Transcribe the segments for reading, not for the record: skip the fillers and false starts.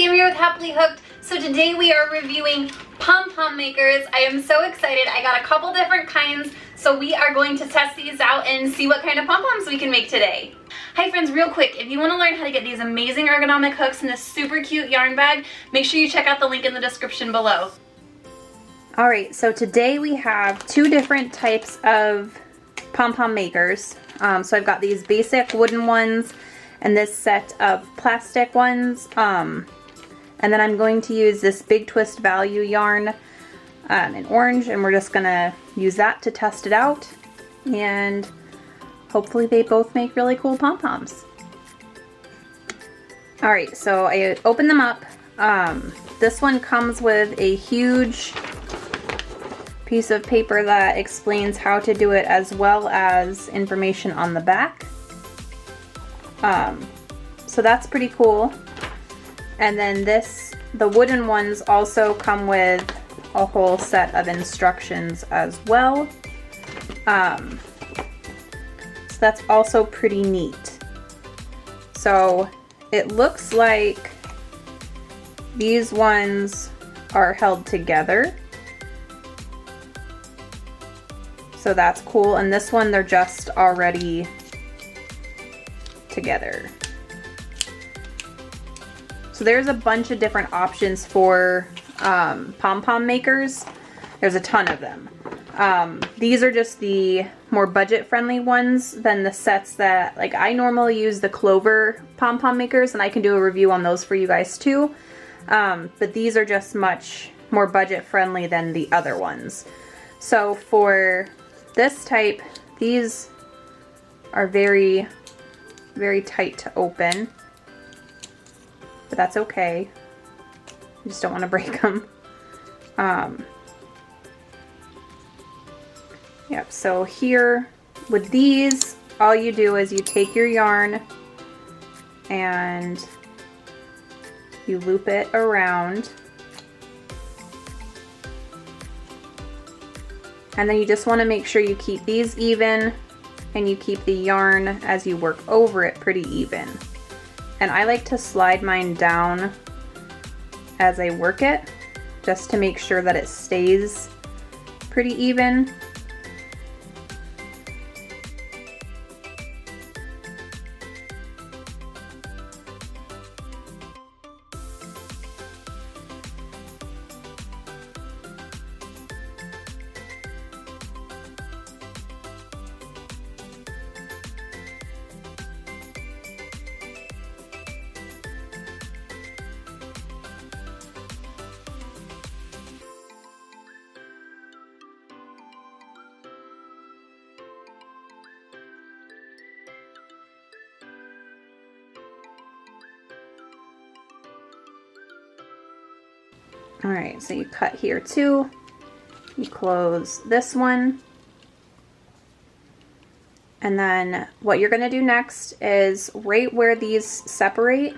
Sam here with Happily Hooked. So today we are reviewing Pom Pom Makers. I am so excited. I got a couple different kinds, so we are going to test these out and see what kind of pom-poms we can make today. Hi friends, real quick, if you want to learn how to get these amazing ergonomic hooks in this super cute yarn bag, make sure you check out the link in the description below. Alright, so today we have two different types of Pom Pom Makers. So I've got these basic wooden ones and this set of plastic ones. And then I'm going to use this Big Twist Value yarn in orange, and we're just going to use that to test it out. And hopefully they both make really cool pom-poms. Alright, so I opened them up. This one comes with a huge piece of paper that explains how to do it, as well as information on the back. So that's pretty cool. And then the wooden ones also come with a whole set of instructions as well. So that's also pretty neat. So it looks like these ones are held together. So that's cool. And this one, they're just already together. So there's a bunch of different options for pom-pom makers. There's a ton of them. These are just the more budget-friendly ones than the sets that, like, I normally use the Clover pom-pom makers, and I can do a review on those for you guys too. But these are just much more budget-friendly than the other ones. So for this type, these are very, very tight to open. But that's okay. You just don't want to break them. Yep, so here with these, all you do is you take your yarn and you loop it around. And then you just want to make sure you keep these even and you keep the yarn as you work over it pretty even. And I like to slide mine down as I work it, just to make sure that it stays pretty even. Alright, so you cut here too. You close this one. And then what you're going to do next is right where these separate,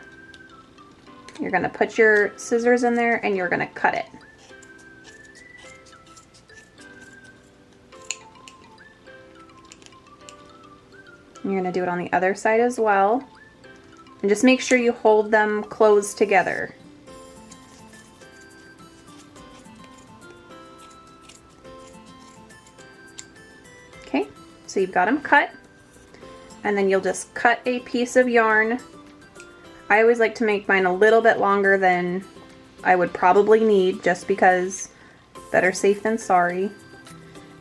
you're going to put your scissors in there and you're going to cut it. And you're going to do it on the other side as well. And just make sure you hold them closed together. Okay, so you've got them cut, and then you'll just cut a piece of yarn. I always like to make mine a little bit longer than I would probably need, just because better safe than sorry.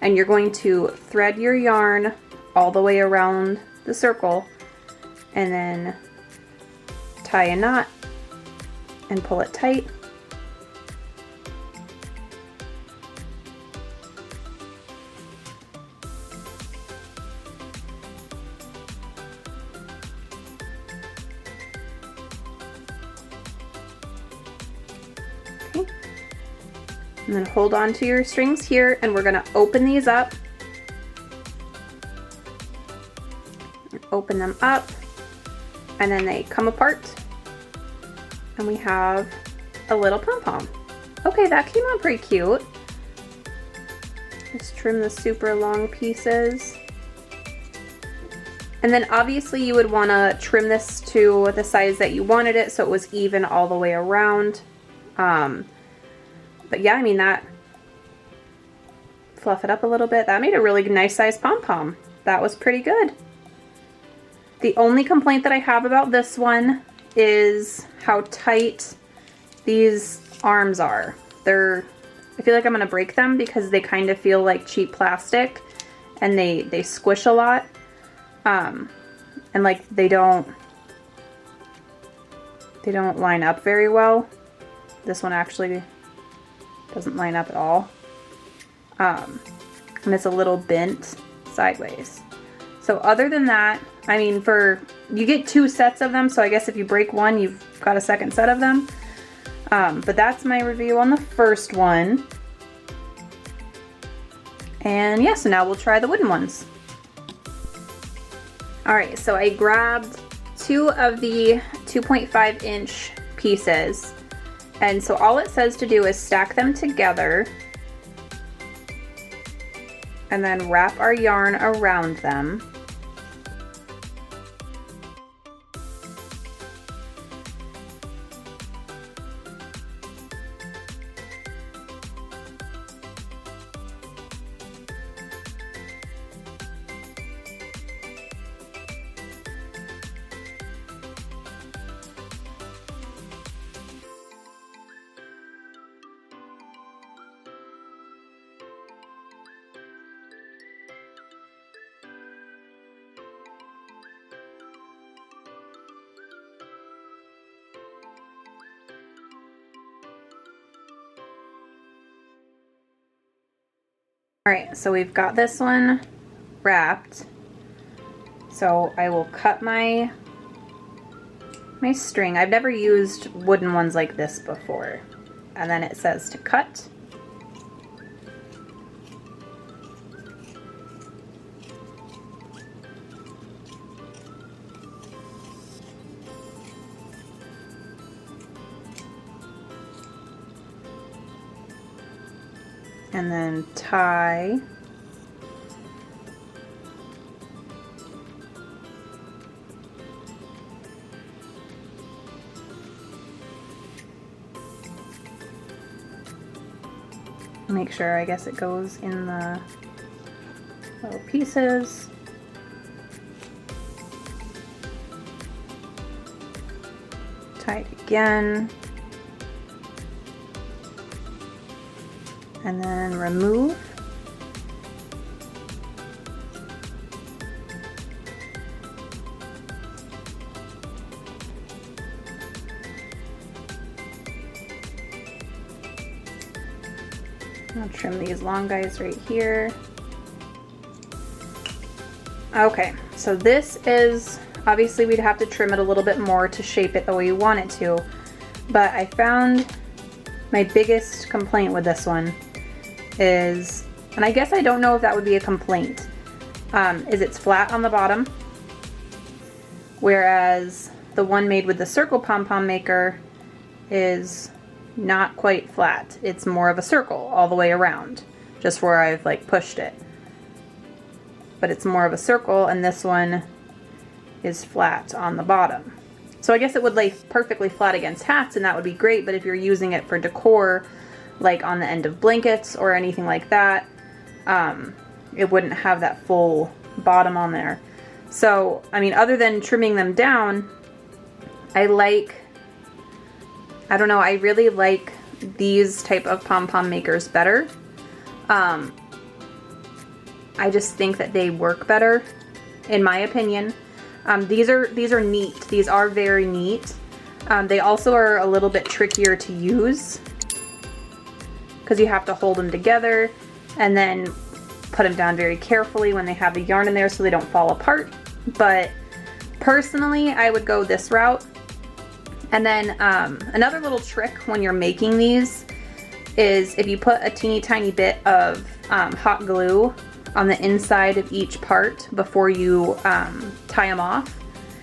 And you're going to thread your yarn all the way around the circle, and then tie a knot and pull it tight. And then hold on to your strings here, and we're going to open these up. Open them up, and then they come apart, and we have a little pom-pom. Okay, that came out pretty cute. Just trim the super long pieces. And then obviously you would want to trim this to the size that you wanted it so it was even all the way around. But yeah, I mean, that, fluff it up a little bit. That made a really nice size pom-pom. That was pretty good. The only complaint that I have about this one is how tight these arms are. I feel like I'm gonna break them because they kind of feel like cheap plastic and they squish a lot. And like they don't line up very well. This one actually doesn't line up at all. And it's a little bent sideways. So other than that, I mean, you get 2 sets of them, so I guess if you break one, you've got a second set of them. But that's my review on the first one. And yeah, so now we'll try the wooden ones. Alright, so I grabbed 2 of the 2.5 inch pieces. And so all it says to do is stack them together and then wrap our yarn around them. Alright, so we've got this one wrapped. So I will cut my string. I've never used wooden ones like this before. And then it says to cut. And then tie. Make sure, I guess it goes in the little pieces. Tie it again. And then remove. I'll trim these long guys right here. Okay, so this is, obviously we'd have to trim it a little bit more to shape it the way you want it to, but I found my biggest complaint with this one is, and I guess I don't know if that would be a complaint, is it's flat on the bottom, whereas the one made with the circle Pom Pom Maker is not quite flat. It's more of a circle all the way around, just where I've like pushed it. But it's more of a circle, and this one is flat on the bottom. So I guess it would lay perfectly flat against hats, and that would be great, but if you're using it for decor, like on the end of blankets or anything like that, it wouldn't have that full bottom on there. So, I mean, other than trimming them down, I don't know, I really like these type of Pom Pom Makers better. I just think that they work better, in my opinion. These are neat. These are very neat. They also are a little bit trickier to use because you have to hold them together and then put them down very carefully when they have the yarn in there so they don't fall apart. But personally, I would go this route. And then another little trick when you're making these is if you put a teeny tiny bit of hot glue on the inside of each part before you tie them off.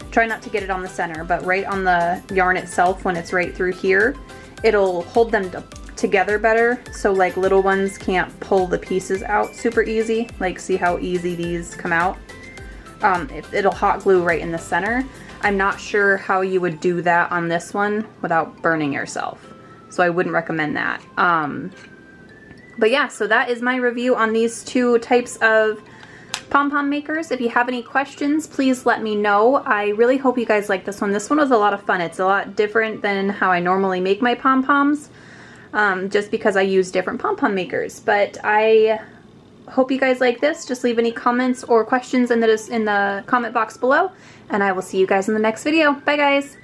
Try not to get it on the center, but right on the yarn itself when it's right through here, it'll hold them together better, so like little ones can't pull the pieces out super easy. Like, see how easy these come out? it'll hot glue right in the center. I'm not sure how you would do that on this one without burning yourself. So I wouldn't recommend that. But yeah, so that is my review on these two types of Pom Pom makers. If you have any questions, please let me know. I really hope you guys like this one. This one was a lot of fun. It's a lot different than how I normally make my pom-poms, just because I use different Pom Pom makers. But I hope you guys like this. Just leave any comments or questions in the comment box below, and I will see you guys in the next video. Bye guys!